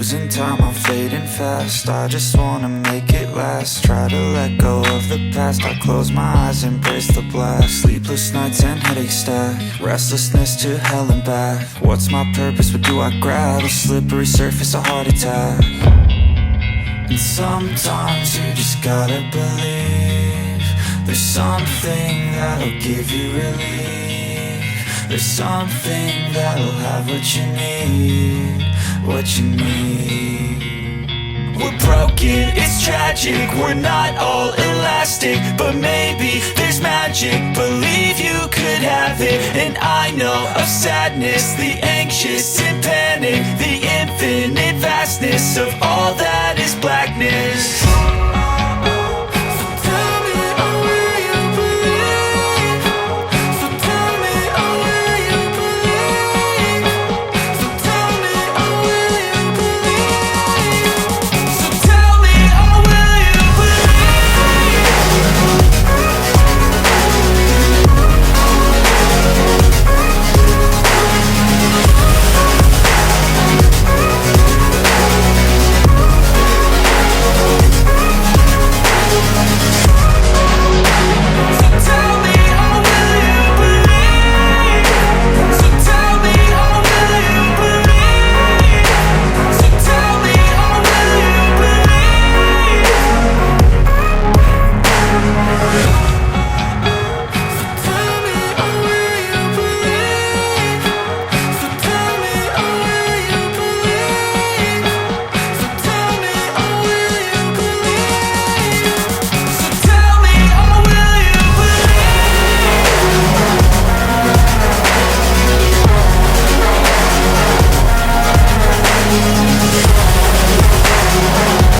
losing time, I'm fading fast. I just wanna make it last. Try to let go of the past. I close my eyes, embrace the blast. Sleepless nights and headaches stack. Restlessness to hell and back. What's my purpose? What do I grab? A slippery surface, a heart attack. And sometimes you just gotta believe there's something that'll give you relief. There's something that'll have what you need, what you need. We're broken, it's tragic, we're not all elastic, but maybe there's magic, believe you could have it. And I know of sadness, the anxious and panic, the infinite vastness of all that is blackness.